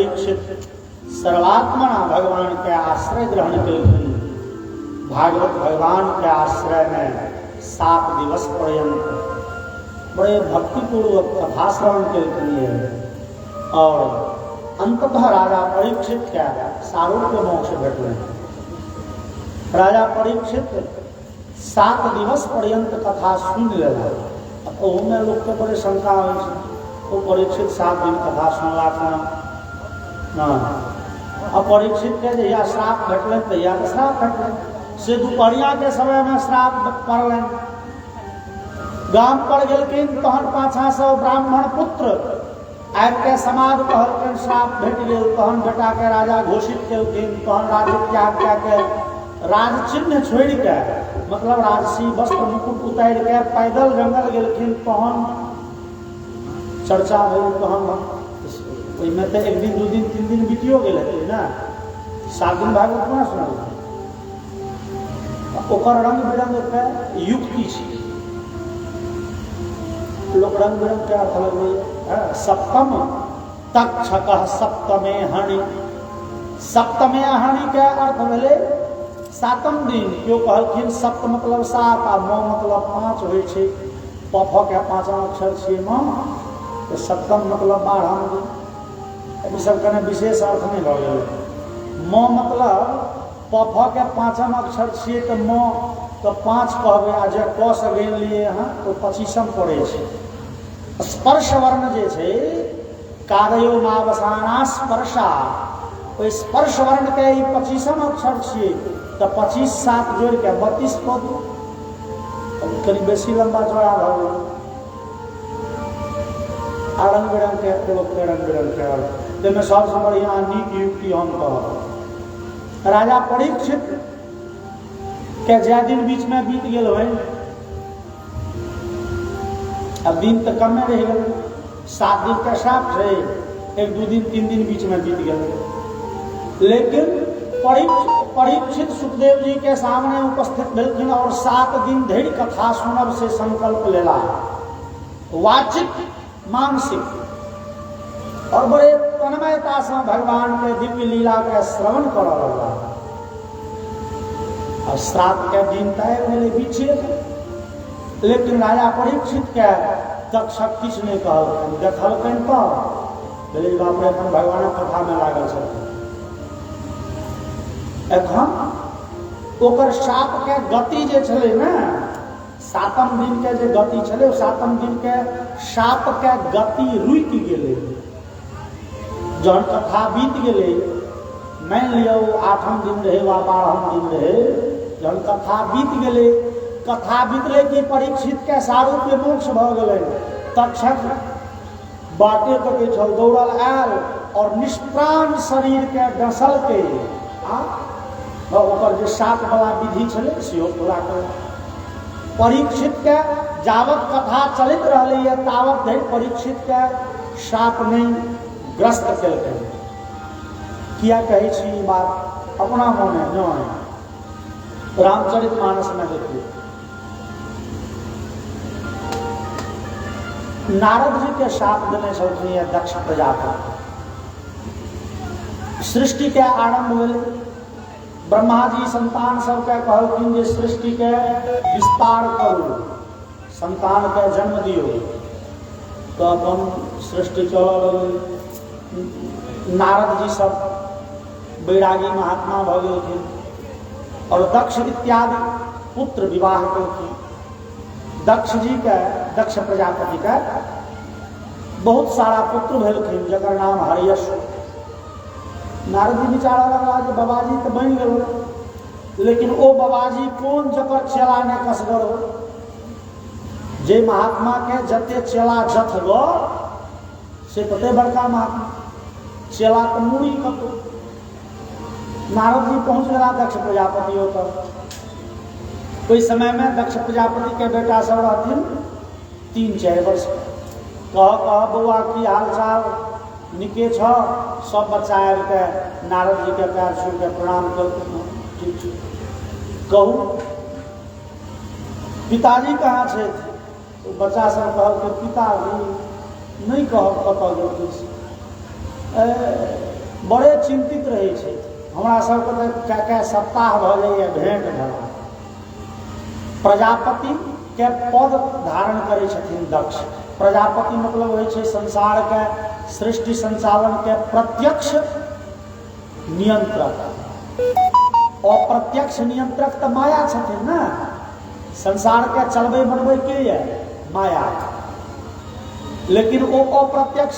परीक्षित सर्वात्मना भगवान के आश्रय ग्रहण करी। भागवत भगवान के आश्रय में 7 दिवस पर्यंत बड़े भक्तिपूर्वक कथा श्रवण के लिए और अंततः राजा परीक्षित क्या सारूप्य मोक्ष भेटले। राजा परीक्षित 7 दिवस पर्यंत कथा सुन लेला। अब ओमे लोग के बड़े शंका हो, तो परीक्षित 7 दिन कथा सुनला था। अब परीक्षित के जहिया श्राप भेटल तहिया तो श्राप भेटल से दुपहरिया के समय में श्राप पड़ल। गाम पड़ गलखिन तहन 500 ब्राह्मण पुत्र आबि के समाज कहलखिन श्राप भेट गेल। तहन बेटा के राजा घोषित केलखिन। तहन राज्य त्याग कए के राज चिन्ह छोड़ के मतलब राजसी वस्त्र मुकुट उतार के पैदल जंगल गेलखिन। तहन चर्चा भेल। तहन ओहिमे तो 1 दिन 2 दिन 3 दिन बीतियो गेल हेतै ना। 7 दिन भागवत कोना सुनल। ओकर रंग बिरंग के युक्ति छै। लोक रंग बिरंग के अर्थ लगबै। सप्तम तक्षक सप्तमे हणि। सप्तमे हणि के अर्थ भेलै 7म दिन। केओ कहलखिन सप्त मतलब 7 आ म मतलब 5 होइ छै। पफ के 5म अक्षर छियै म, तो सप्तम मतलब 12म दिन। ई सब कने विशेष अर्थ नहीं भऽ गेल। म मतलब पफ के 5म अक्षर छियै तो म तो 5 कहबै आ जे क से गेल लिए अहाँ तो 25म पड़ै छै। स्पर्श वर्ण जे छै कादयो मावसाना स्पर्शा, ओहि स्पर्श वर्ण के ई 25म अक्षर छियै तो 25 7 जोड़ के 32 पद करीब बेसी लंबा चौड़ा भऽ गेल। रंग बिरंग के लोग के रंग बिरंग के अर्थ में सबसे बढ़िया नीक युक्ति हम कहब। राजा परीक्षित के जै दिन बीच में बीत गेल हो, अब दिन तो कमे रह गए। 7 दिन का श्राप है, 1 2 दिन 3 दिन बीच में बीत गए। लेकिन परीक्षित सुखदेव जी के सामने उपस्थित भेलखिन और 7 दिन धरि कथा सुनब से संकल्प लेला। वाचिक मानसिक और बड़े तन्मयता से भगवान के दिव्य लीला के श्रवण कर लगा। और श्राप के दिन तय भेले बीचे। लेकिन राजा परीक्षित के तक्षक किछु नहीं कहलखिन। देखलखिन तो बोले बाप रे अपन भगवान कथा में लागल छथिन। एखन ओकर शाप के गति जे छलै ना, 7म दिन के जे गति छलै, 7म दिन के शाप के गति रुकि गेलै। जहन कथा बीत गेलै, मान लियो 8म दिन रहे वा 12म दिन रहे, जहन कथा बीत गेलै, कथा बीतले कि परीक्षित के सारूप्य मोक्ष भऽ गेलै। तक्षक बाटे के छल दौड़ल आयल और निष्प्राण शरीर के डसल के ओकर जे शाप वाला विधि छलै सेहो पूरा कर। परीक्षित के जावत कथा चलित रहलै तावत धरि परीक्षित के शाप नहीं ग्रस्त केलकै। किया कहै छी ई बात अपना मोने नहीं, रामचरितमानस में देखिए। नारद जी के शाप देने छलखिन दक्ष प्रजापति। सृष्टि के आरंभ भेलै। ब्रह्मा जी संतान सबके कहलखिन जे सृष्टि के विस्तार करू, संतान के जन्म दियो। तो अपन सृष्टि चलऽ लगलै। नारद जी सब बैरागी महात्मा भऽ गेलखिन और दक्ष इत्यादि पुत्र विवाह केलखिन। दक्ष जी के, दक्ष प्रजापति के बहुत सारा पुत्र भेलखिन जकर नाम हरियश। नारद जी विचार लगा जे बाबाजी तो बन गए, लेकिन ओ बाबाजी कौन जकर चेला ने कसगर हो। जे महात्मा के जते चेला जथगर से कते बड़का महात्मा, चेला तो मुड़ी कतो। नारद जी पहुंच गया दक्ष प्रजापति होकर। कोई समय में दक्ष प्रजापति के बेटा सब रहथिन 3-4 वर्ष। कह बउआ की हाल चाल, निके छ। सब बच्चा आबि के नारद जी के पैर छू के प्रणाम करके ठीक छै। कहू पिताजी कहाँ छै? तो बच्चा सब कहल के पिताजी नहीं कहब कतऽ गेलखिन। बड़े चिंतित रहे छे। हमरा सबके तऽ कए सप्ताह भऽ जाइए भेंट भेला। प्रजापति के पद धारण करै छथिन दक्ष। प्रजापति मतलब होइ छै संसार के सृष्टि संचालन के प्रत्यक्ष नियंत्रक। अप्रत्यक्ष नियंत्रक तऽ माया छथिन ना। संसार के चलबै बनबै के ये माया, लेकिन वो अप्रत्यक्ष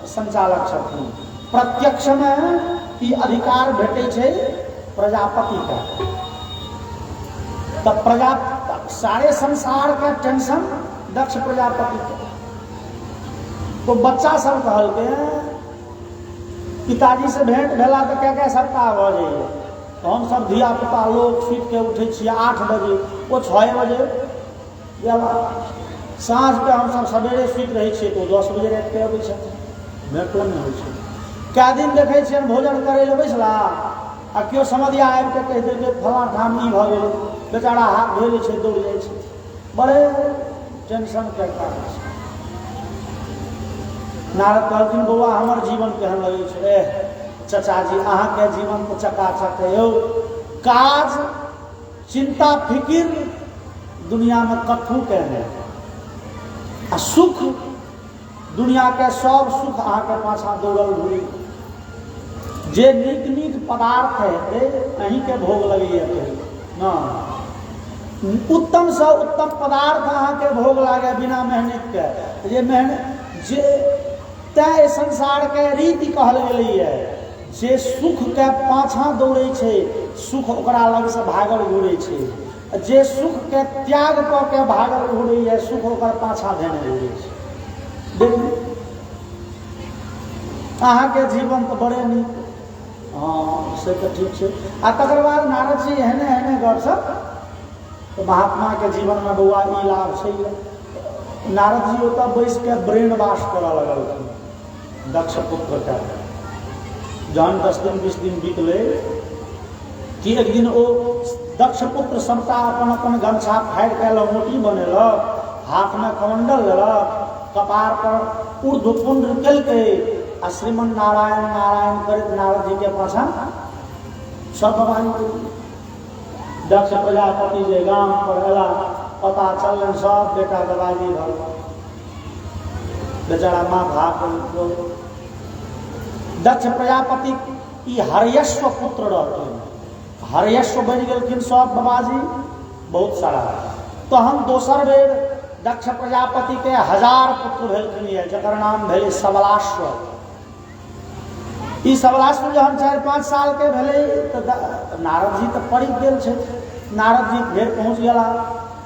संचालक छथिन। प्रत्यक्ष में ई अधिकार भेटै छै प्रजापति का। तब सारे संसार का टेंशन दक्ष प्रजापति के। तो बच्चा सब कहल के पिताजी से भेंट भेला तो क्या सप्ताह भऽ जाइए। तो हम सब धिया पुता लोग सुति के उठे छियै 8 बजे, वो 6 बजे गेला। साँझ पे हम सब सवेरे सुति रहे छियै तो 10 बजे रात के अबै छथिन। भेंटो नहीं होइ छै। कए दिन देखै छियनि भोजन करे ले बैसला आ केओ समधिया आबि के कहि देलकै फलां ठाम ई भऽ गेलै, बेचारा हाथ धोइ लै छै, दौड़ जाइ छै। बड़े टेंशन के कारण छै। नारद कहलखिन बौआ हमर जीवन केहन लगै छै? चचा जी अहाँ के जीवन तो चकाचक है यौ। काज चिंता फिकिर दुनिया में कथू के है, आ सुख दुनिया के सब सुख अहाँ के पाछा दौड़ल घूरी। जे नीक नीक पदार्थ है अहीं के भोग लगे ना। उत्तम से उत्तम पदार्थ अहाँ के भोग लागे बिना मेहनत के। जे मेहनत जे तय संसार के रीति कहल गेलै है। जे सुख के पाछा दौड़े छै सुख ओकरा लग से भागल घूरे छै। जे सुख के त्याग क के भागल घूरे है सुख ओकर पाछा धेने घूरे छै। देखिए अहाँ के जीवन तो बड़े नीक। हाँ से तो ठीक है। आ तकर बाद नारद जी एहने एहने गपशप तो महात्मा के जीवन में बउआ ई लाभ छै। नारद जी ओतऽ बैस के ब्रेन वाश करऽ लगल दक्ष पुत्र के। जहन 10 दिन 20 दिन बीतले कि एक दिन ओ दक्ष पुत्र सबटा अपन अपन गमछा फाड़ि के लंगोटी बनेलक, हाथ में कमंडल लेलक, कपार पर ऊर्ध्वपुंड केलकै आ श्रीमन नारायण नारायण करैत नारद जी के पाछा सब भगवान। दक्ष प्रजापति जे गाम पर एला पता चलन सब बेटा बाबाजी भल। बेचारा माथा पर। दक्ष प्रजापति ई हर्यश्व पुत्र रहथिन। हर्यश्व बनि गेलखिन सब बाबाजी बहुत सारा। तो हम दोसर बेर दक्ष प्रजापति के 1000 पुत्र भेलखिन है, जकर नाम भेलै सबलाश्व। ई सबलाश्व जहन 4-5 साल के भेलै तो नारद जी तो पड़ी गेल छै। नारद जी फिर पहुँच गया।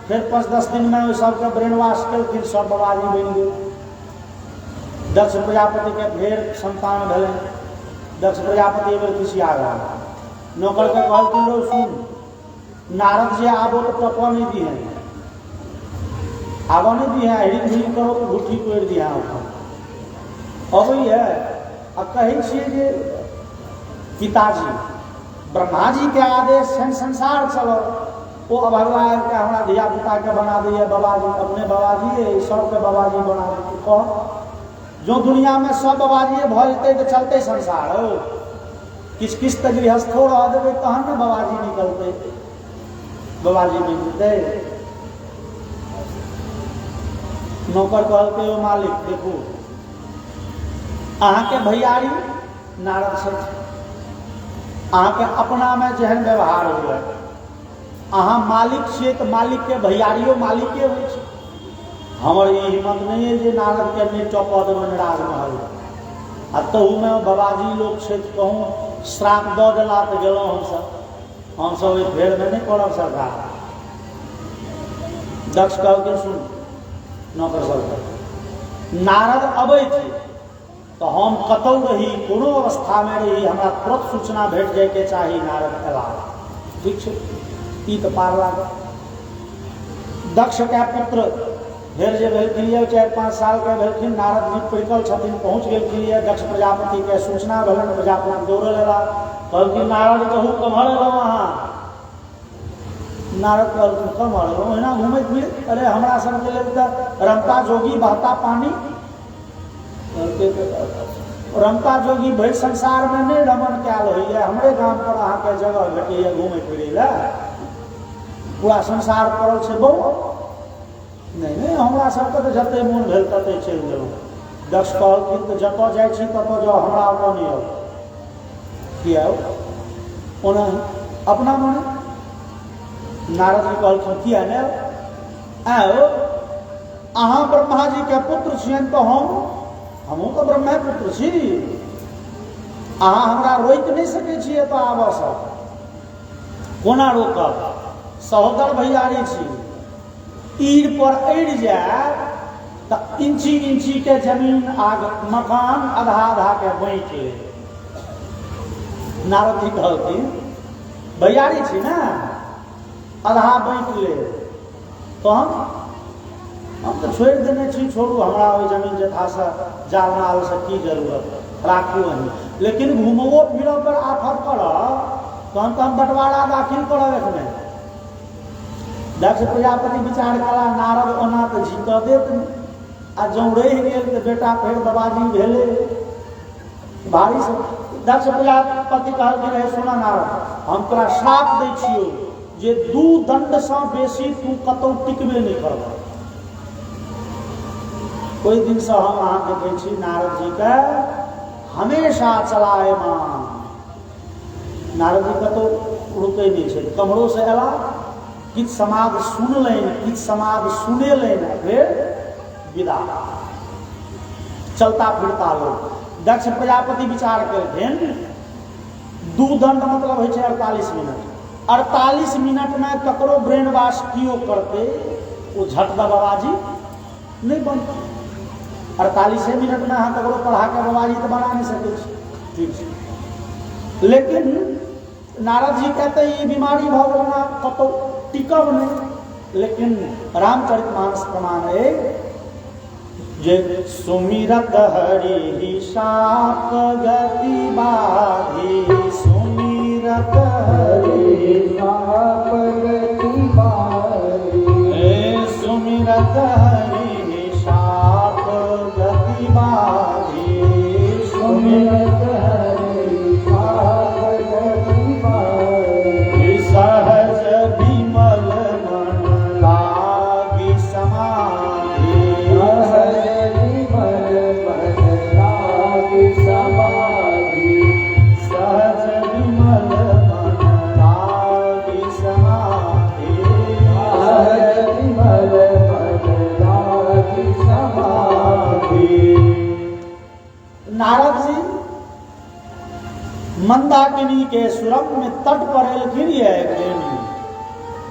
फिर 5-10 दिन में सबके ब्रेन वाश केलखिन, सब बाबाजी बनि गेल। दक्ष प्रजापति के फिर संतान भेलै। दक्ष प्रजापति एबर खिसिया गया। नौकर के कहलखिन लो सुन नारद जी आबो तो टपा नहीं दी है, आबो नहीं दी है, हिड़ी हिड़ी करो तो घुट्ठी तोड़ दिया अब है। अब कहे छे जे पिताजी ब्रह्मा जी के आदेश से संसार चलो। वो अब अगला के हमारा धिया पुता के बना दिए बाबाजी, अपने बाबाजी सबके बाबाजी बना दिए। कह जो दुनिया में सब बाबाजी भजते तो चलते संसार हो। किस किस तक गृहस्थो रह देवे तहन न बाबाजी निकलते, बाबाजी नहीं मिलते। नौकर कहलके ओ मालिक देखो अहाँ के भैयारी नारद से अहाँ के अपना में जेहन व्यवहार हुए। अहाँ मालिक छे तो मालिक के भैयारियो मालिके होइ छै। हमर ई हिम्मत नहीं है जे नारद के नहीं टपा देबनि राजमहल। आ तहू में बाबाजी लोग छे कहूँ श्राप दऽ देला तो गेलहुँ हमसब ओहि भेड़ में नहीं पड़ब सरकार। दक्ष कहलखिन सुन नौकर सब नारद अबै छै तो हम कतौ रही कोनो अवस्था में रही हमरा तुरंत सूचना भेट जाए के चाही नारद एला। ठीक छै ई तो पार लागल। दक्ष के पुत्र भेल जे भेलखिन 4-5 साल के भेलखिन। नारद जी परिकल छथिन, पहुँच गेलखिन। दक्ष प्रजापति के सूचना भेलन। प्रजापति दौड़ल एला कहलखिन नारद कहू कम्हर एलहुँ अहाँ? नारद कहलखिन कम्हर एलहुँ एना घूमैत फिरैत। अरे हमरा सबके लेल तऽ रमता जोगी बहता पानी। रमता जोगी भरि संसार में नहीं रमन कैल होइए। हमरे गाम पर अहाँके जगह भेटैए घूमय फिरै लए, पूरा संसार पड़ल छै बहु। नहीं हमरा सबके तऽ जतै मोन भेल ततै चलि गेलहुँ। दक्ष कहलखिन तऽ जतऽ जाइ छी ततऽ जाउ, हमरा ओतऽ नहि आउ। किया ओना अपना मने नारद जी कहलखिन किया नहि आओ, अहाँ ब्रह्मा जी के पुत्र छियनि तऽ हमहूँ तऽ ब्रह्मे पुत्र छी। अहाँ हमरा रोकि नहि सकै छी एतऽ आबऽसँ। कोना रोकब? सहोदर भैयारी छी, ईड़ पर अड़ि जाए तऽ इंची इंची के जमीन आग मकान आधा आधा के बाँटि ले। नारद जी कहलखिन भैयारी छी ना, आधा बाँटि ले। तो हम तो छोड़ि देने छी, छोड़ू हमरा ओहि जमीन जथासँ जाल नाल से की जरूरत, राखू अहीं। लेकिन घूमबो फिरब पर आफत करब तहन तऽ हम बंटवारा दाखिल करब एखने। दक्ष प्रजापति विचार कला नारद ओना तऽ जीतऽ देत नहीं, आ जँ रहि गेल तऽ बेटा फेर बाबाजी भेले भारी से। दक्ष प्रजापति कहलखिन हे सुना नारद, हम तोरा श्राप दै छियौ जे 2 दंडसँ बेसी तू कतौ टिकबे नहीं करब। ओहि दिनसँ हम अहाँ देखै छी नारद जी के हमेशा चलायमान। नारद जी कतौ रुकै नहीं छै, कमरो से एला, किछु समाद सुनलनि, किछु समाद सुनेलनि, फिर विदा, चलता फिरता लोग। दक्ष प्रजापति विचार केलखिन 2 दंड मतलब होइ छै 48 मिनट। 48 मिनट में ककरो ब्रेन वाश कियो करते वो झट बाबाजी नहीं बनते। 48 मिनट में अहाँ ककरो पढ़ा के बाबाजी तो बना नहीं सकै छी, ठीक छै। लेकिन नारद जी कहते ये बीमारी भऽ गेल कतौ टिकब नहीं। लेकिन रामचरितमानस प्रमाण है जे सुमिरत हरि शाप गति बाधी, सुमिरत हरि शाप गति बाधी, सुमिरत हरि शाप गति बाधी, सुमिरत हरि शाप गति बाधी, सहज विमल मन लागी समाधि, सहज विमल मन लागी समाधि, सहज विमल मन लागी समाधि, सहज विमल मन लागी समाधि। नारद जी मंदाकिनी के सुरम में तट पर एलखिन,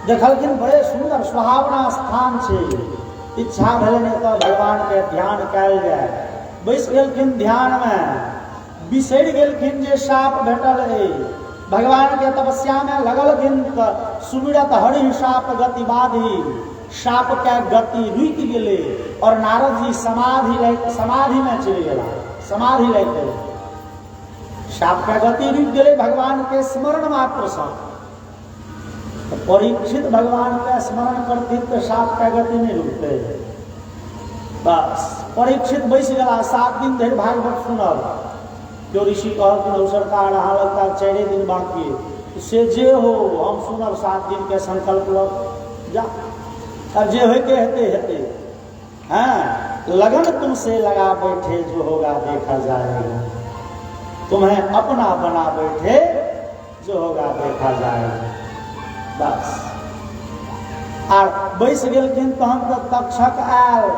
देखलखिन बड़े सुंदर सुहावना स्थान छै। इच्छा भेलनि तऽ भगवान के ध्यान कयल जाय। बैस गेलखिन ध्यान में, बिसरि गेलखिन जे साप भेटल है। भगवान के तपस्या में लगलखिन तऽ सुमिरत हरि शाप गति बाधी, साप के गति रुकि गेले और नारद जी समाधि में चलि गेला, समाधि लागि गेलै। साप के गति रुकि गेलै भगवान के स्मरण मात्र से। परीक्षित भगवान के स्मरण करती तो साप के गति नहीं रुकते। बस परीक्षित बैस गला, 7 दिन धरि भागवत सुनल। जो ऋषि कहलखिन सरकार अहाँ लगता 4 दिन बाकी, से जे हो हम सुनब, 7 दिन के संकल्प लो जा, अब जे होके हेते हेते। हाँ, लगन तुमसे लगा बैठे जो होगा देखा जाएगा, तुम्हें अपना बना बैठे जो होगा देखा जाएगा। बस आर बैस गेलखिन तहन तऽ तक्षक आयल।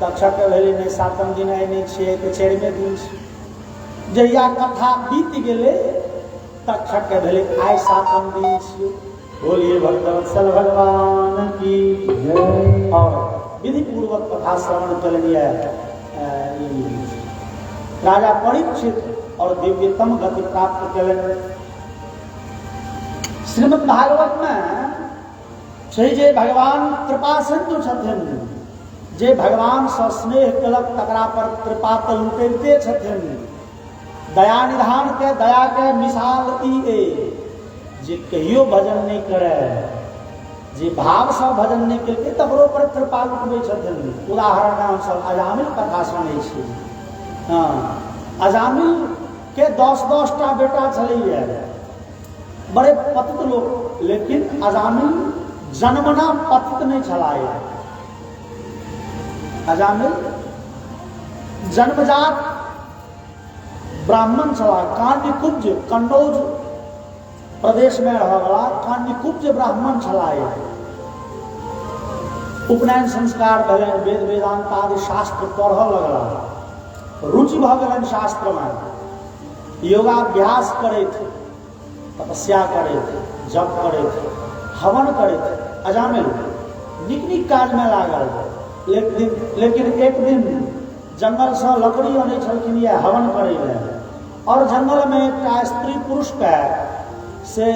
तक्षक भेलै नहीं 7म दिन आइ नहीं छियै तऽ 4मे दिन छै। जहिया कथा बीत गेलै तक्षक भेलै आइ 7म दिन छियै। बोलिए भक्तवत्सल भगवान की जय। और विधि पूर्वक कथा श्रवण कलिए राजा परीक्षित और दिव्यतम गति प्राप्त करें। श्रीमद् भागवत में छै जे भगवान कृपा सिंधु छथिन, जे भगवान से स्नेह केलक तकरा पर कृपा तऽ लुटैते छथिन। दया निधान के दया के मिसाल ई जे कहियो भजन नहीं करे, जे भाव से भजन नहीं केलकै तकरो पर कृपा लुटबै छथिन। उदाहरण हम सब अजामिल कथा सुनै छी। हाँ, अजामिल के 10-10 बेटा छलैया, बड़े पतित लोग, लेकिन अजामिल जन्मना पतित नहीं छलाए। अजामिल जन्मजात ब्राह्मण छला। कान्यकुब्ज कन्नौज प्रदेश में रहला कान्यकुब्ज ब्राह्मण छलाए। उपनयन संस्कार भेल, वेद वेदांत आदि शास्त्र पढ़ लगला, रुचि भ गलन शास्त्र में, योगाभ्यास करे थे, तपस्या करे थे, जप करे थे, हवन करे थे। अजामिल निक निक काज में लागल, लेकिन एक दिन जंगल से लकड़ी आने छलखिन ये हवन करे ले, और जंगल में एक स्त्री पुरुष के से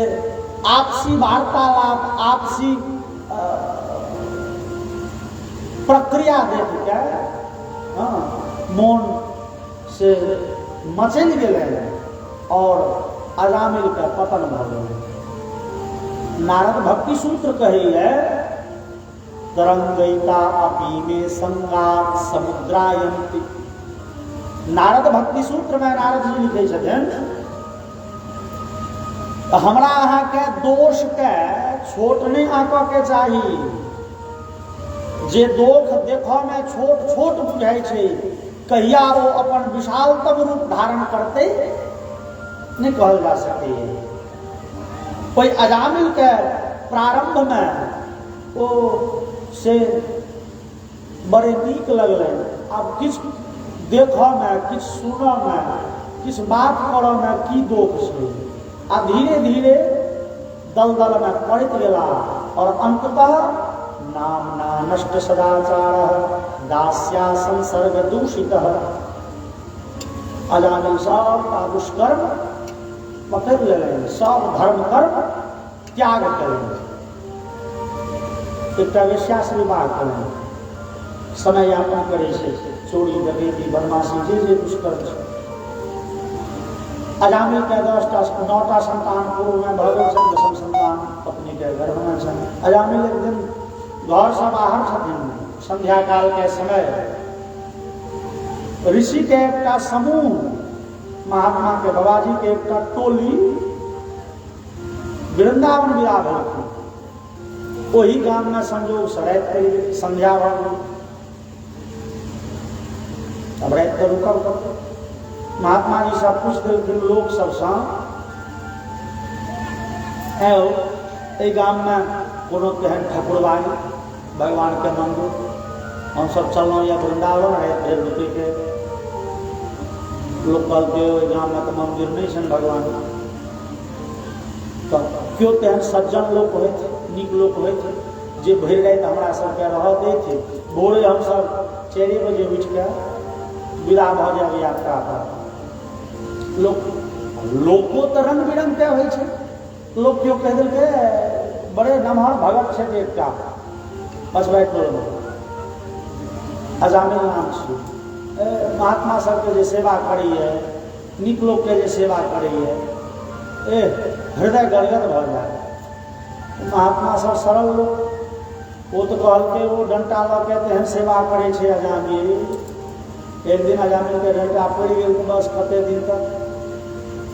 आपसी वार्तालाप, आपसी प्रक्रिया देख के मन से मचल गए और अजामिल का पतन भ गए। नारद भक्ति सूत्र कहे तरंगयिता अपि में संगात समुद्रायंती। नारद भक्ति सूत्र में नारद जी लिखे छथिन, हमरा अहाँ के दोष के छोट नहीं आंकऽ के चाही। जे दोष देखऽ में छोट छोट बुझाई छै, कहिया वो अपन विशालतम रूप धारण करते नहीं कहल जा सके। कोई अजामिल के प्रारंभ में वो से बड़े नीक लगले, अब किछ देखऽ में, किछ सुनऽ में, किछ बात करऽ में की दोष छै। आ धीरे धीरे दलदल में पड़ित गेला और अंततः नामना नष्ट सदाचार दास्या संसर्ग दूषित। अजामिल सब का दुष्कर्म पकड़ ले, सब धर्म कर्म त्याग करें, एक वेश्या से विवाह करें, समय यापन करे से, चोरी डकैती बदमाशी जे दुष्कर्म है। अजामिल के 9टा संतान पूर्व में भगवत छन, 10म संतान पत्नी के गर्भ में छन। अजामिल एक दिन घर से बाहर छथिन, संध्या काल के समय ऋषि के एक समूह, महात्मा के बाबाजी के एक टोली वृंदावन विदा भेलखिन। वही गाम में संजोग से रात के संध्या भ गेल। अब रात के रुकल करते महात्मा जी सब पूछ देलखिन लोग सबसे, ए गाम में कोनो केहन ठाकुरबाई भगवान के मंदिर, हम सब चलना या वृंदावन है रुके के। लोग कहते गाँव में तो मंदिर नहीं छन भगवान, तो क्यों तेहन सज्जन लोग हुए थे, नीक लोग हुए थे, जे भर रात हमारा सबके रह दे थे। भोरे हम सब 4 बजे उठ के विदा भ जाए यात्रा पर। लोको तो रंग बिरंग के होइ छै। लोग क्यों कह दिल के बड़े नमहर भगत छे एकटा पछबाई टोल में, अजामिल नाम छै। महात्मा सबके जे सेवा करिए, नीक लोग के जे सेवा करिए, हृदय गदगद भ जाए। महात्मा सब सरल लोग, वो तो कहलके वो डंटा लऽ के तेहन सेवा करे छे अजामिल। एक दिन अजामिल के डंटा पड़ गेल, बस कते दिन तक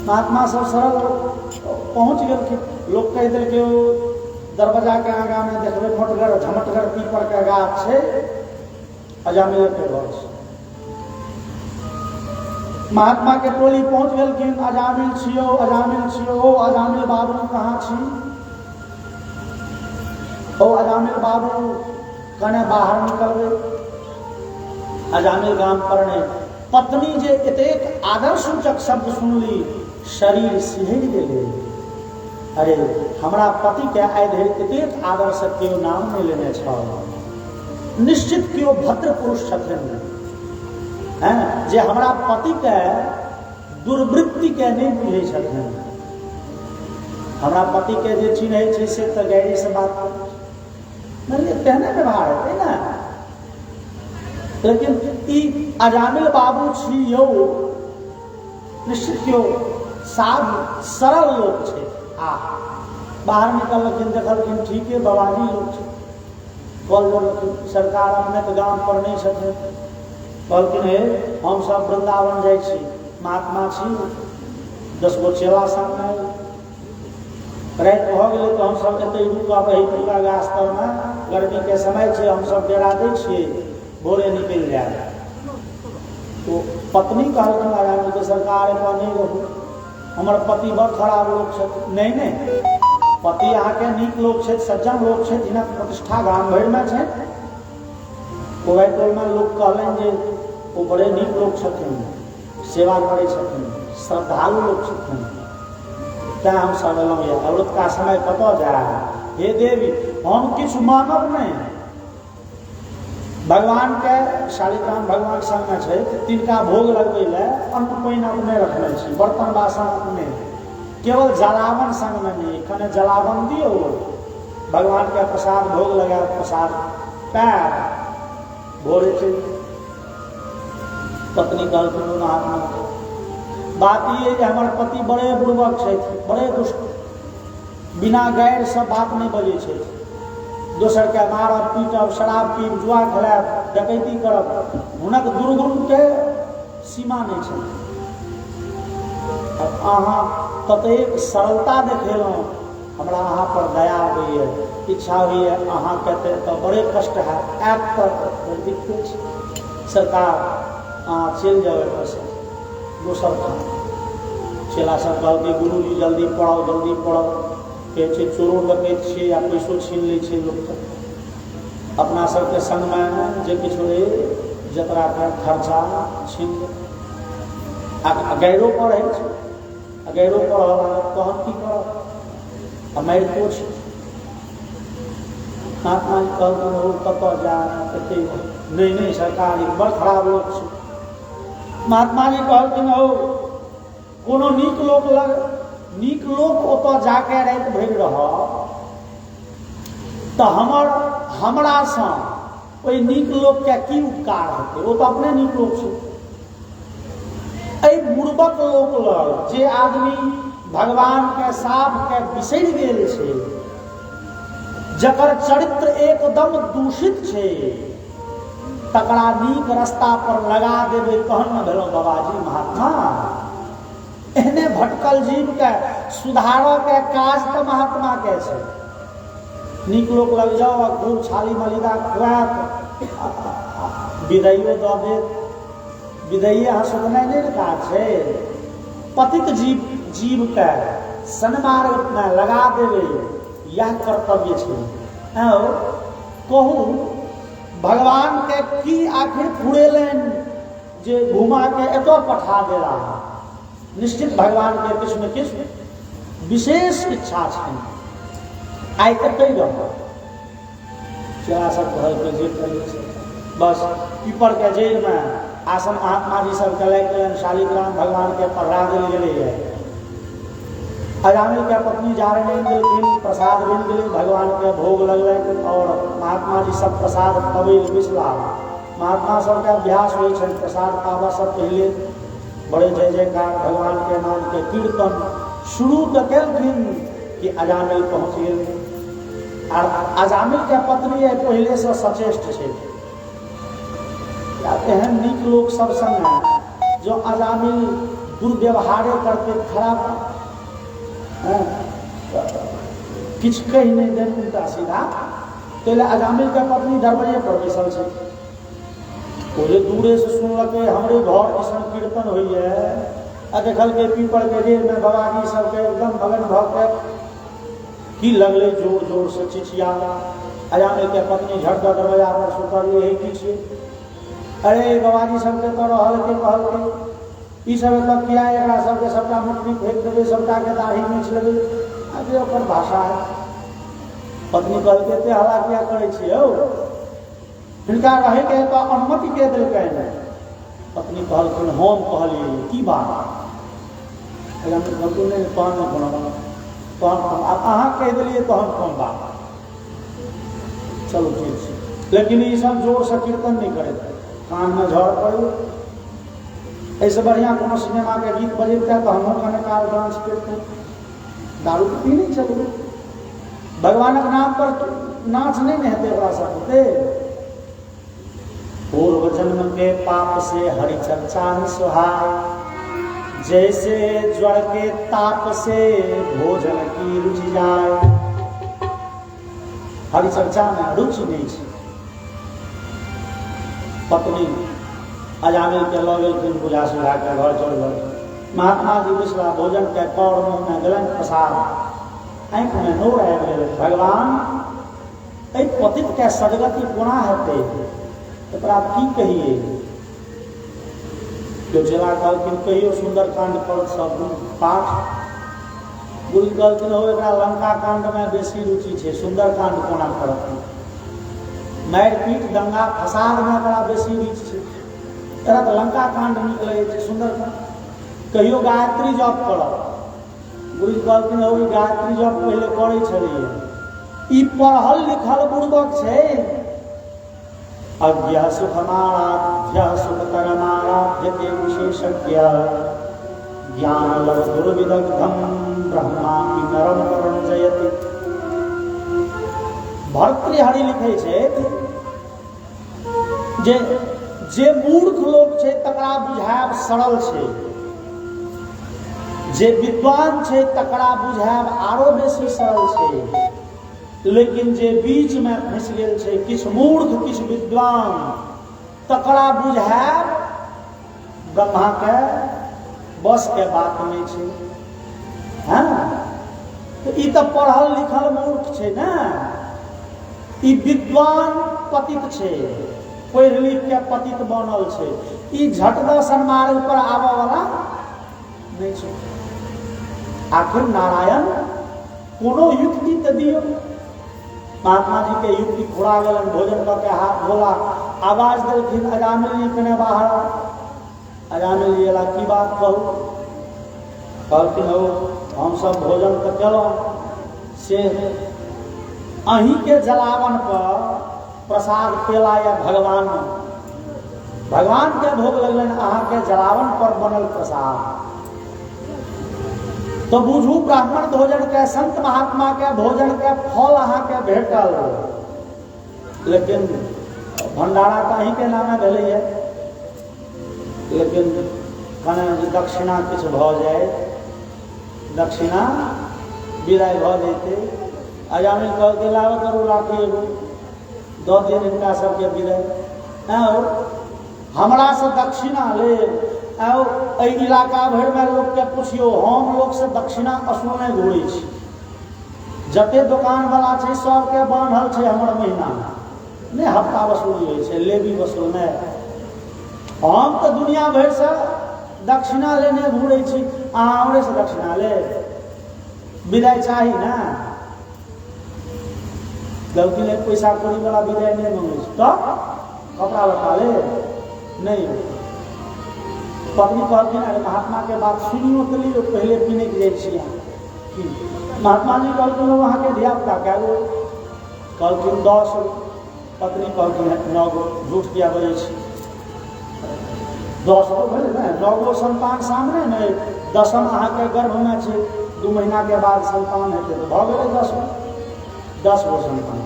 महात्मा सब सरल पहुँच गए। लोग कह दिल के वो दरवाजा के आगा में देखबे मोटगर झमटगर पीपर के गाछ है, अजामिल के घर से। महात्मा के टोली पहुँच गए, अजामिल छियो, अजामिल छियो, ओ अजामिल बाबू कहाँ छी, ओ अजामिल बाबू कने बाहर निकलबे। अजामिल गाम पर ने पत्नी जे एतेक आदर सूचक शब्द सुनली, शरीर सिहरि गेलै। अरे हमरा पति के आइ धरि एतेक आदर से केओ नाम नहीं लेने छल। निश्चित केओ भद्र पुरुष छथिन हैं, जे हमरा पति के दुर्वृत्ति के नहीं बुझे छथिन। हमरा पति के जे चिन्है छै से तो गैरी से बात कर, नहीं कहने व्यवहार है ना। लेकिन ई अजामिल बाबू छी यौ, निश्चित क्यों साध सरल लोग छे। बाहर निकलखिन, देखलखिन ठीक है बाबाजी लोग छे। कहलखिन सरकार अपने तो गाम पर नहीं छथिन। कहलखिन हे हम सब वृंदावन जाइ छी, महात्मा छी, 10 गो चेला संग राति भऽ गेलै तऽ हमसभ एतै रुकब एहि पूरा गाछ तरमे, गर्मीके समय छै, हमसभ डेरा दै छियै, भोरे निकलि जायब। तो पत्नी कहलखिन आजामिल के सरकार एतऽ नहि रहू, हमर पति बड़ खराब लोक छथि। नहीं नहीं, पति अहाँके नीक लोक छथि, सज्जन लोक छथि, जिनक प्रतिष्ठा गाम भरिमे छनि। ओहि टोलमे लोक कहलनि जे ओ बड़े नीक लोक छथिन, सेवा करै छथिन, श्रद्धालु लोक छथिन, तैं हमसभ एलहुँ यऽ। औरतका समय कतऽ जाय? हे देवी, हम किछु मानब नहि। भगवान के शालिग्राम भगवान संगमे छै, तिनका भोग लगबै लए अन्न पानि अपने रखने छी, बर्तन बासन अपने, केवल जलावन संगमे नहीं। कने जलावन दियौ, भगवान के प्रसाद भोग लगायब, प्रसाद पैर भोरे चलि। पत्नी कहलखिन महात्मा बात ये जे हमर पति बड़े बुर्बक छथि, बड़े दुष्ट, बिना गैर सब बात नहीं बजै छथि, दोसर के मारब पीटब, शराब पीब, जुआ खेलायब, डकैती करब, हुनक दुर्गुण के सीमा नहीं छै। अहाँ ततेक सरलता देखेलहुँ, हमरा अहाँ पर दया होइए, इच्छा होइए अहाँ कहते तो बड़े कष्ट है, ऐप पर दिक्कत छै, सरकार अहाँ चलि जाओ एतऽ से दोसर ठाम। चेला सब कहलकै गुरुजी जल्दी पढ़ाओ, जल्दी पढ़ाओ, कहै छै चोरो डकैत छियै या पैसो छीन लै छै लोक। अपना सबके संगमे जे किछु रहै जतराके खर्चा छीन गैरो पढ़ै छै, गैरो पढ़ल तहन की करब, मारितो छै। महात्मा जी कहलखिन कतऽ जाए? नहीं नहीं सरकार बड़ खराब लोक छै। महात्मा जी कहलखिन कोनो नीक लोक लग, नीक लोक ओतऽ जाके राति भरि रहब तऽ हमरासँ ओहि नीक लोकके की उपकार हेतै? ओ तऽ अपने नीक लोक छै। एहि बुर्बक लोक लग जे आदमी भगवान के साफ के बिसरि गेल छै, जकर चरित्र एकदम दूषित छै, तकरा नीक रास्ता पर लगा देबै तहन न भेलहुँ बाबाजी महात्मा। एहने भटकल जीव के सुधारऽ के काज तऽ महात्मा के छै। नीक लोक लग जाओ, खूब छाली मलिदा खुआत, विदाइयो दऽ देत, विदाइए हंसोनाइ नहि काज छै। पतित जीव के सन्मार्ग में लगा देबै, यह कर्तव्य छै। कहू भगवान के की आखिर फुरेलनि जे घुमा के एतऽ पठा देला? निश्चित भगवान के किछु ने किछु विशेष इच्छा छनि, आइ एतै रहब। चेला सब कहलकै जे करै छै, बस पीपर के जड़ि में आसन महात्मा जी सब कलैकलनि, शालिग्राम भगवान के पढ़ा देल गेलै। अजामिल के पत्नी जारनि देलखिन, प्रसाद बनि गेलै, भगवान के भोग लगलनि और महात्मा जी सब प्रसाद पबैल बिसला। महात्मा सबके अभ्यास होइ छनि प्रसाद पाबऽ से पहिले बड़े जय जयकार भगवान के नाम के कीर्तन शुरू तऽ केलखिन कि अजामिल पहुँच गेल। और अजामिल के पत्नी पहले से सचेष्ट छै। एहन नीक लोक सब संगे जो अजामिल दुर्व्यवहारे करते, खराब किछु कहि नहीं देन उल्टा सीधा, तैले अजामिल के पत्नी दरवाजे पर बैसल छै। ओजे दूरे से सुनलकै हमरे घर ऐसा कीर्तन होइए, आ देखलकै पीपर के जड़ि में बाबाजी सबके एकदम मगन भऽ के की लगलै जोर जोर से चिचियाना। अजामिल के पत्नी झट दरवाजा पर सुतल, यही की छै? अरे बाबाजी सबके तो रहलकै कहलकै ई सब एतऽ किया, एकरा सबके सबटा मुट्ठी फेंक देबै, सबटा के दाढ़ी नोच लेबै, आगे ओकर भाषा है। पत्नी कहलकै ते हल्ला किया करै छियै यौ, हिनका रहे के तो अनुमति के देलकै। पत्नी कहलखिन हम कहलियै की बात? नहीं तहन अहाँ कह दिलियै तहन कोन बात? चलो ठीक छै, लेकिन ई सब जोर से कीर्तन नहीं करे, कान में झड़ पड़ो। ऐसे बढ़िया कोनो सिनेमा के गीत बजेबते तो हमहूँ कने काल डांस करते, दारू पी नहीं चलू, भगवानक नाम पर नाच नहीं न हेतै ओकरा सबके। पूर्व जन्म के पाप से हरि चर्चा न सुहाय, जैसे ज्वर के ताप से भोजन की रुचि जाए। हरि चर्चा में रुचि नहीं छे। पत्नी अजामिल के लऽ गेलखिन बुझा सुझा के घर चल गए। महात्मा जी बिसरा भोजन के कौर मुँह में गलन प्रसाद आँख में नोर आबि गेल। भगवान एहि पतित के सदगति कोना हेतै, एकरा की कहिए। तो चला कहलखिन कहियो सुंदरकांड पर सब पाठ। गुरु कहलखिन हो एकरा लंका कांड में बेसी रुचि छे, सुंदरकांड कोना करत। मारि पीट दंगा फसाद में बड़ा बेसी रुचि छे, एकरा तो लंका कांड नीक लगे छे, सुंदरकांड। कहियो गायत्री जप करब। गुरु कहलखिन हो गायत्री जप पहले करै छलिए, ई पढ़ल लिखल बुड़बक छे। अज्ञ सुखमाराध्य सुखतरमाराध्यते विशेषज्ञ ज्ञान लव दुर्विदग्धम ब्रह्मापि नरम करंजयति। भर्तृहरि लिखे छे जे मूर्ख लोग छे तकरा बुझायब सरल छे, जे विद्वान छे तकरा बुझायब आरो बेसी सरल छे। लेकिन जे बीच में फंस गेल छे, किछ मूर्ख किछ विद्वान, तकरा बुझायब ब्रह्मा के बस के बात नहीं छे। है तो ई तो पढ़ल लिखल मूर्ख छे ना, ई विद्वान पतित छे, पढ़ लिख के पतित बनल छे। ई झट दर्शन मार्ग पर आबे वाला नहीं छे। आखिर नारायण कोनो युक्ति तो दियो। महात्मा जी के युक्ति घोड़ा गलन, भोजन करके हाथ धोला, आवाज देलखिन अजामिल जी कने बाहर। अजामिल जी एला की बात कहू। कहलखिन हो हम सब भोजन तो केलहुँ, से अहीं के जलावन पर प्रसाद पेला या भगवान के भोग लगलन, अहाँ के जलावन पर बनल प्रसाद। तो बुझू ब्राह्मण भोजन के, संत महात्मा के भोजन के फल अहाँ के भेटल। लेकिन भंडारा तो अहीं के नामे भेलै है। लेकिन कने दक्षिणा किछु भ जाए, दक्षिणा विदाई भ जैते। अजामिल कहलकै लाबऽ करू राखी एगो दऽ दिन हिनका सबके विदाई। हमरा से दक्षिणा ले इलाका भर में लोग के पूछियो, हम लोग से दक्षिणा असुल नहीं घूरे छी। जते दुकान वाला छे सबके बांधल छे हमर महीना नहीं, हफ्ता वसूली होय छे, लेवी वसूल नहीं। हम तो दुनिया भर से दक्षिणा लेने घूरे छी, अहाँ हमरे से दक्षिणा ले विदाई चाही ना। गलती ने पैसा कौड़ी वाला विदाई नहीं मांगे तो कपड़ा लता ले नहीं। पत्नी कहती अरे महात्मा के बात सुनियो तो लियो, पहले पीने के लिए। महात्मा जी कहलखिन वहाँ के धियापुता क्या गो? कहलखिन 10। पत्नी कहलखिन 9 गो। झूठ किया बजे 10 गो भेले ना, 9 गो संतान सामने ने, 10म अहाँ के गर्भ में छे, 2 महीना के बाद संतान हेतै तो भ गेलै 10 गो संतान।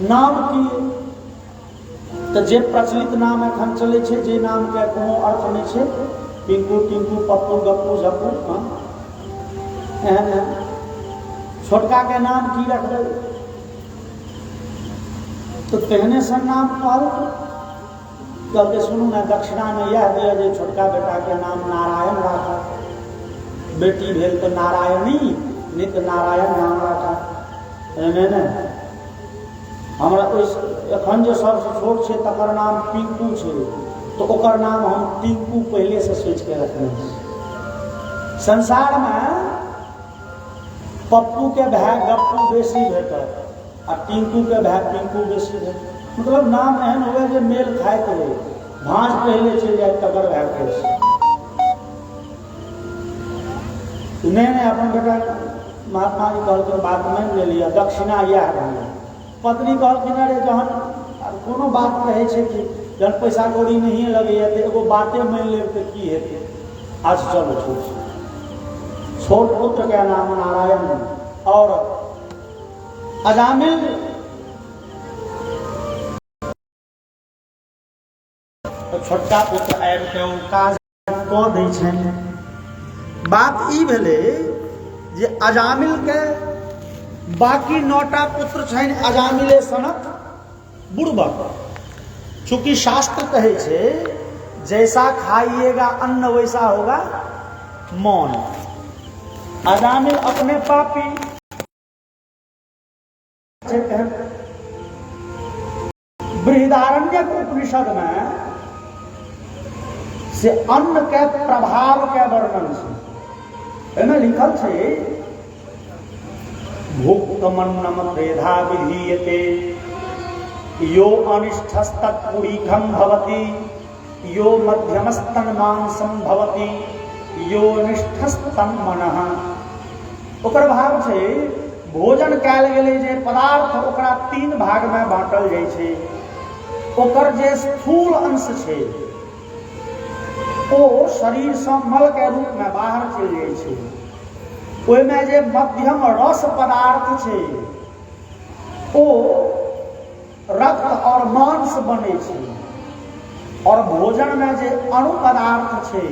नाम की तो जे प्रचलित नाम एखन चले छे, जे नाम के कोनो अर्थ नहीं छे, पिंकू टिंकू पप्पू गप्पू झप्पू, छोटका के नाम की रखबै तो तेहने सन नाम कहलकै सुनू ना, दक्षिणा में यह दिया जे छोटका बेटा के नाम नारायण राखा, बेटी भेल तो नारायणी, नित्य नारायण नाम राखा। ने हमरा एखन जो सबसे छोट छे तकर नाम पिंकू छे, तो ओकर नाम हम टिंकू पहले से सोच के रखने। संसार में पप्पू के भाई गप्पू बेसी भेटत आ टिंकू के भाई पिंकू बेसी भेटत। मतलब नाम एहन हुए जे मेल खाइत हो, भांज पहले चल जाए तकर भाई के नहीं अपन बेटा। महात्मा जी कहलखिन बात मान ले लिया, दक्षिणा यह रही। पत्नी कहलखिन अरे जहन कोनो बात कहे छे कि जहन पैसा कौड़ी नहीं लगे तो एगो बाते मान ले तो की हेतै। आज चलो छोट पुत्र के नाम नारायण और अजामिल छोटका पुत्र आबि के काज कऽ दै छनि। बात ई भेले जे अजामिल के बाकी 9टा पुत्र छनि अजामिले सनक बुड़बक। चूंकि शास्त्र कहे छे जैसा खाइएगा अन्न वैसा होगा मौन। अजामिल अपने पापी बृहदारण्यक उपनिषद में से अन्न के प्रभाव के वर्णन छे। एमे लिखल छे भुक्तमन्नम त्रेधा विधीयते यो अनिष्ठस्तत्पुरीखम भवति यो मध्यमस्तन मांसम भवति यो निष्ठस्तन मनः। ओकर भाव छे भोजन कैल गेले जे पदार्थ ओकरा 3 भाग में बांटल जाय छे। ओकर जे स्थूल अंश छे ओ शरीर से मल के रूप में बाहर चल जाय छे। ओय में जे मध्यम रस पदार्थ छे ओ रक्त और मांस बने छे। और भोजन में जे अणु पदार्थ छे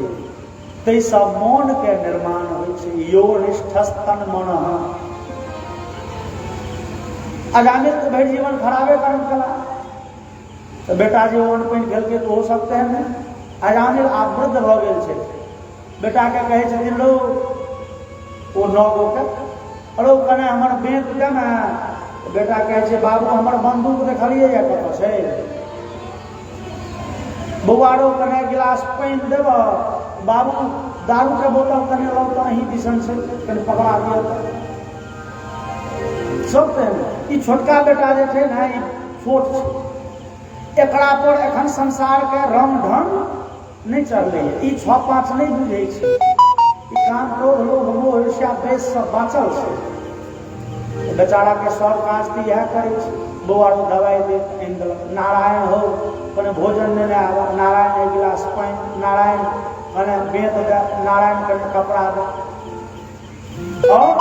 तै सब मौन के निर्माण होय छे। यो निष्ठस्तन मनः। अजामिल तो भर जीवन खराबे कर्म कला तो बेटा जी ओन पानि खेलके तो हो सकते हैं नहीं। अजामिल आप वृद्ध भ गेल छे। बेटा के कहे छथिन लो ओ 9 गो के अरो कने हमर बेंत के ना। बेटा कहे छे बाबू हमर बंदूक देखलिए या कत छे। बौआरो कने गिलास पानि देब बाबू दारू के बोतल कने लो तो अहीं दिसन से कने पकड़ा दिया सब। ई छोटका बेटा जे छे ना ई छोट छे। एकरा पर एखन संसार के रंग ढंग नहीं चलले। ई 6-5 नहीं बुझे छे। ई काम क्रोध लोभ मोह ईर्ष्या द्वेष से बाँचल छे। बेचारा के सब काज तो यह करे छे। बौआरो दवाई दे आनि देलक। नारायण हो कने भोजन देने आवा नारायण एक गिलास पानि नारायण कने बेत दे नारायण कने कपड़ा दे। और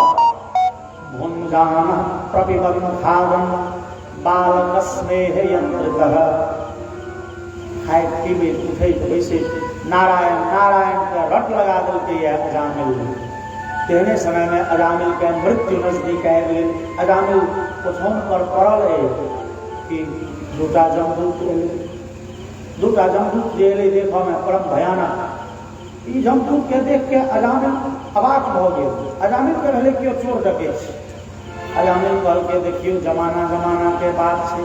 भुंजान प्रपिबंधावन बालक स्नेह यंत्रतः। खाए पीबे उठे तो वैसे नारायण नारायण के रट लगा देलकै अजामिल। तेहने समय में अजामिल के मृत्यु नजदीक आबि गेल। अजामिल पोछौन पर पड़ल है कि 2टा जमदूत एलै। 2टा जमदूत जे एलै देखऽ में परम भयानक। ई जमदूत के देख के अजामिल अवाक भ गेल। अजामिल के रहले कियो चोर डकैत छै। अजामिल कहल के देखियो जमाना जमाना के बात छे।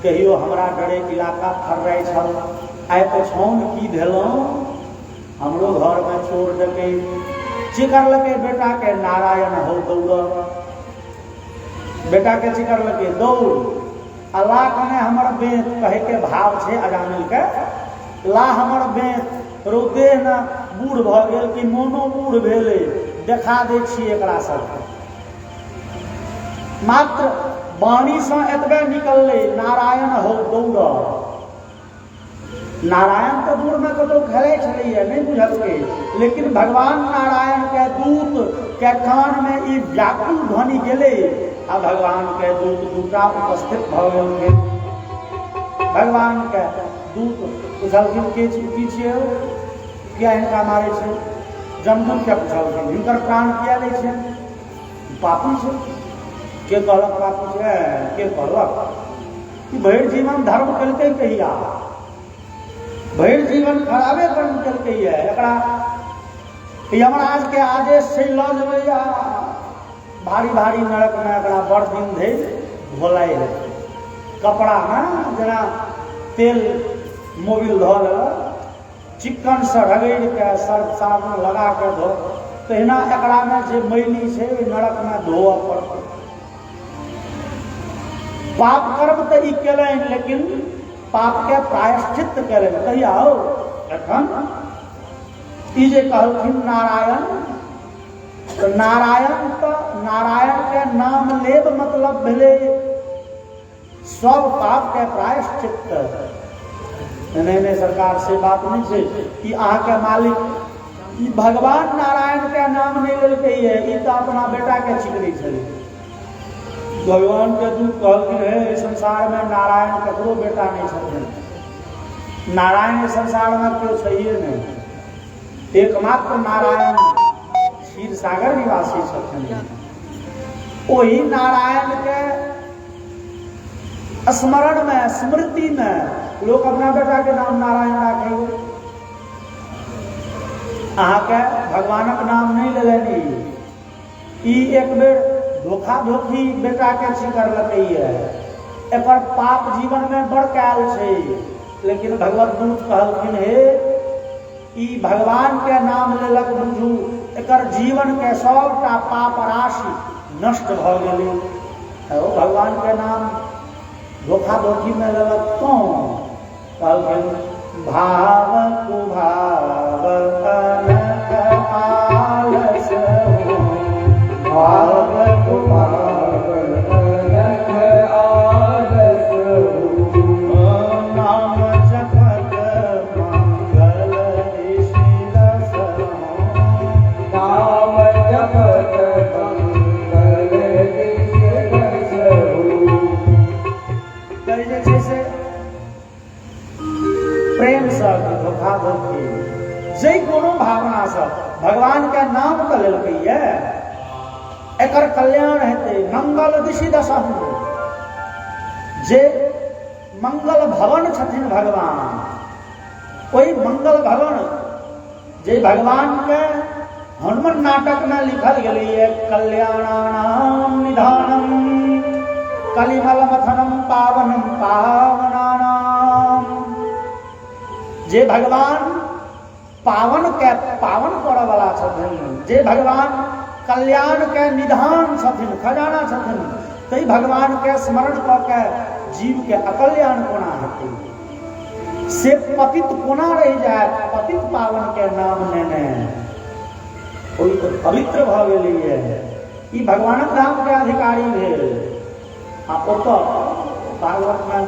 कहियो हमरा डरे इलाका फर्राइ छल आइ पोछौन की भेलौं हमरो घर में चोर डकैत। चिकर लगे बेटा के नारायण हो दौड़। बेटा के चिकर लगे दौड़। अल्लाह कने हमर बेत कहे के भाव छे अजामिल के ला हमर बेत रो देह न बूढ़ भ गेल कि मोनो बूढ़ भेले देखा दै छी एकरा सब। मात्र वाणी से एतबे निकलले नारायण हो दौड़। नारायण तो दूर में कतो खेले छलिए नहीं बुझलके। लेकिन भगवान नारायण के दूत के कान में ई व्याकुल ध्वनि गेले आ भगवान के दूत 2टा उपस्थित भ गेल। भगवान के दूत पूछलखिन के की छियै क्या इनका मारे छे। जमदूत के पूछलखिन हिनकर प्राण किया लै छे। पापी छे। के कहलक पापी छे के कहलक कि भरि जीवन धर्म केलकै कहिया भरि जीवन खराबे कर्म केलकै है। एकरा यमराज के आदेश से ल जेबै या भारी भारी नरक में एकरा बड़ दिन धरि भोलाइ है। कपड़ा में जेना तेल मोबिल धो लेलक चिक्कन से रगड़ि के सर्फ साबुन लगा के धो तहिना एकरा में जे मैली छे नरक में धोअ पड़तै। पाप कर्म तो ई केलनि लेकिन पाप के प्रायश्चित करें कहिया हो एखन ई जे कहलखिन नारायण तो नारायण के नाम लेब मतलब भेले सब पाप के प्रायश्चित। नहीं सरकार से बात नहीं छे कि अहाँ के मालिक ई भगवान नारायण के नाम नहीं लेलकै है। ई तो अपना बेटा के चिकनी छलै। भगवान के दूत कहलखिन है संसार में नारायण ककरो बेटा नहीं छथिन। नारायण संसार में क्यों चाहिए नहीं। एकमात्र नारायण क्षीर सागर निवासी छथिन। वही नारायण के स्मरण में, स्मृति में लोग अपना बेटा के नाम नारायण राखे। अहाँ के भगवानक नाम नहीं ले लेनी। ई एक बेर धोखा धोखी बेटा के छी करलकै है, एकर पाप जीवन में बड़ कैल छे। लेकिन भगवत दूत कहलखिन हे ई भगवान के नाम लेलक बुझू, एकर जीवन के सबटा पाप राशि नष्ट भ गेलै। ओ भगवान के नाम धोखा धोखी में लेलक तो कहलखिन भाव कुभाव कनक आलस हो, भाव कुभाव कनक आलस हो, नाम जपत मंगल ऋषि रस हो, नाम जपत मंगल ऋषि रस हो। जैसे प्रेम सब धोखा धोखी जे कोनो भावना सब भगवान के नाम के लेलकै है, एकर कल्याण हेतै। मंगल दिशि दशहु, जे मंगल भवन छथिन भगवान, कोई मंगल भवन जे भगवान के हनुमान नाटक में लिखल गेलै है, कल्याणानाम निधानम कलिमल मथनम पावनम पावनानाम। जे भगवान पावन के पावन करऽ वाला छथिन, जे भगवान कल्याण के निधान छथिन, खजाना छथिन, तै भगवान के स्मरण कऽ के जीव के अकल्याण कोना हेतै, से पतित कोना रहि जाय। पतित पावन के नाम लेने कोई तो पवित्र भऽ गेलै, ई भगवानक नाम के अधिकारी भेल। आ ओतऽ भागवत में